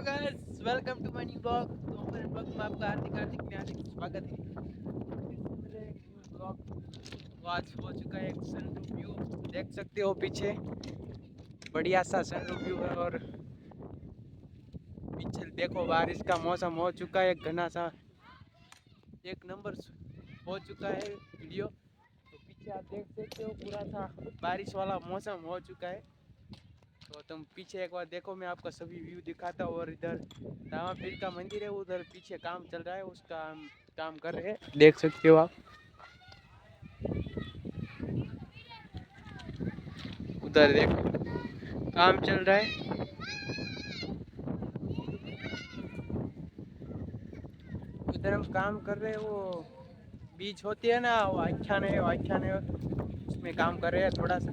Guys welcome to my new blog. तो हमारे blog में आपका हार्दिक स्वागत है। मेरे ब्लॉग तो आज हो चुका है एक सनरूफ व्यू, देख सकते हो पीछे बढ़िया सा सनरूफ व्यू है। और पीछे देखो बारिश का मौसम हो चुका है, घना सा एक नंबर हो चुका है वीडियो। तो पीछे आप देख सकते हो पूरा सा बारिश वाला मौसम हो चुका है। तो तुम पीछे एक बार देखो, मैं आपका सभी व्यू दिखाता हूँ। और इधर रामापीर का मंदिर है, उधर पीछे काम चल रहा है, उसका काम कर रहे हैं, देख सकते हो आप। उधर देखो काम चल रहा है। उधर हम काम कर रहे हैं, वो बीज होती है ना, वो आख्यान है उसमें काम कर रहे हैं। थोड़ा सा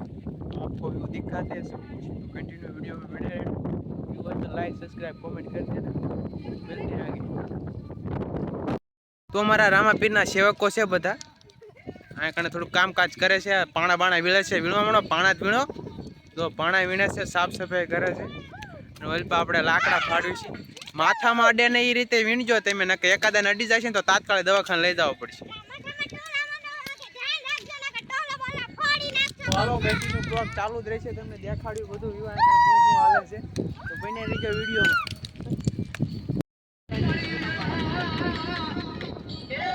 आपको व्यू दिखाते हैं सब कुछ। तो कंटिन्यू वीडियो में बने रहे, लाइक सब्सक्राइब कमेंट कर देना। मिलते हैं आगे। तो हमारा रामापीરના સેવકો છે બધા, આ કણે થોડું કામકાજ કરે છે, પાણા બાણા વીણે છે, વીણવા માંડો, પાણા જ વીણો તો પાણા વીણે છે, સાફ સફાઈ કરે છે। અને વલપા આપણે લાકડા ફાડવી છે, માથામાં અડે ને એ રીતે વીણજો તમે, નકે એકાદાને અડી જાય છે ને તો તાત્કાલિક દવાખાને લઈ જવા પડશે। ચાલો બેટીનું બ્લોગ ચાલુ જ રહેશે, તમને દેખાડ્યું બધું વ્યૂ શું હાલે છે, તો બને રહીજો વિડીયોમાં।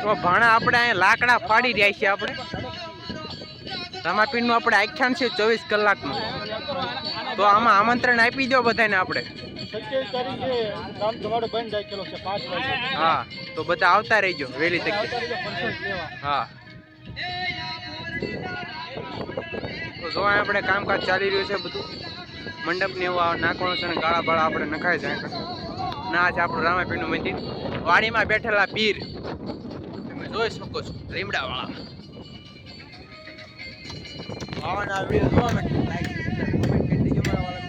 તો ભાણા આપણે અહીંયા લાકડા ફાડી રહ્યા છીએ। આપણે રામાપીરનું આપણે આખ્યાન છે 24 કલાકનું, તો આમાં આમંત્રણ આપી દો બધાને આપણે। હા, તો બધા આવતા રહીજો વહેલી તકે। હા, તો જો આપણે કામકાજ ચાલી રહ્યું છે બધું, મંડપ ને એવું નાખવાનું છે, અને ગાળા બાળા આપણે નખાય જાય ના છે। આપણું રામાપીરનું મંદિર, વાડીમાં બેઠેલા પીર જોઈ શકો છો, લીમડા વાળા વાવાના વિડિયો જોવા માટે લાઈક સબસ્ક્રાઇબ કમેન્ટ કરી દેજો મારા વાળા।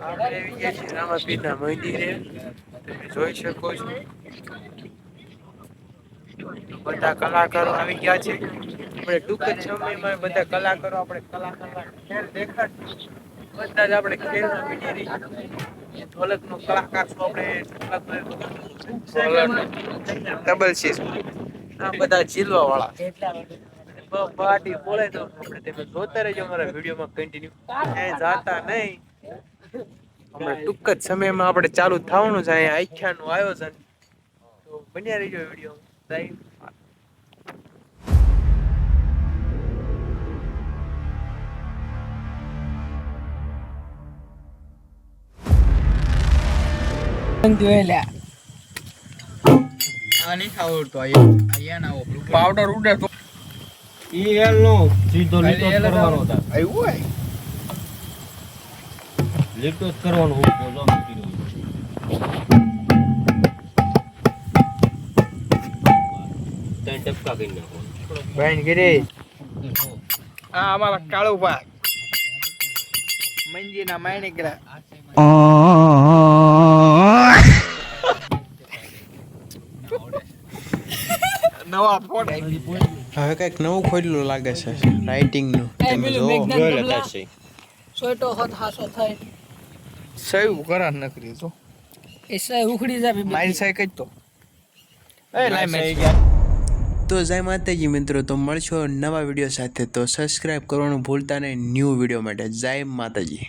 આપણે આવી ગયા છીએ રામાપીરના મંદિરે, તમે જોઈ શકો છો બધા કલાકારો આવી ગયા છે। આપણે ટૂંક જ સમયમાં બધા કલાકારો આપણે કલાકારના ખેલ દેખાડશું। બધા જ આપણે ખેલમાં મીડી રહી, ઢોલકનો કલાકાર છું આપણે, ડબલ છે આ બધા જીલવા વાળા પાર્ટી બોલે તો આપણે તમે જોતા રહેજો અમારા વિડીયોમાં કન્ટિન્યુ, ક્યાંય જાતા નહીં। આપણે ટૂંક જ સમયમાં આપણે ચાલુ થવાનું છે અહીંયા આખ્યાનનું આયોજન, તો બન્યા રહેજો વિડીયોમાં। પાવડર ઉડે તો નો સીધો લીટો કરવાનો હતા, આવ્યો લીટો કરવાનો હતો જો તને ટપકા કરી નાખો બેન ગીરી। આ અમારા કાળુભા મંજીના માણેકરા નવા ફોન હવે કઈક નવું ખોલ્યું લાગે છે રાઇટિંગનું, તમે જો સોયટો હોત હાસો થાય સહી કરા નકરી તો એ સહી ઉખડી જાય મારી સહી કઈ તો એ લાઈ મે તો જય માતાજી મિત્રો, તો મળશો નવા વિડીયો સાથે। તો સબસ્ક્રાઇબ કરવાનું ભૂલતા નહીં ન્યૂ વિડીયો માટે। જય માતાજી।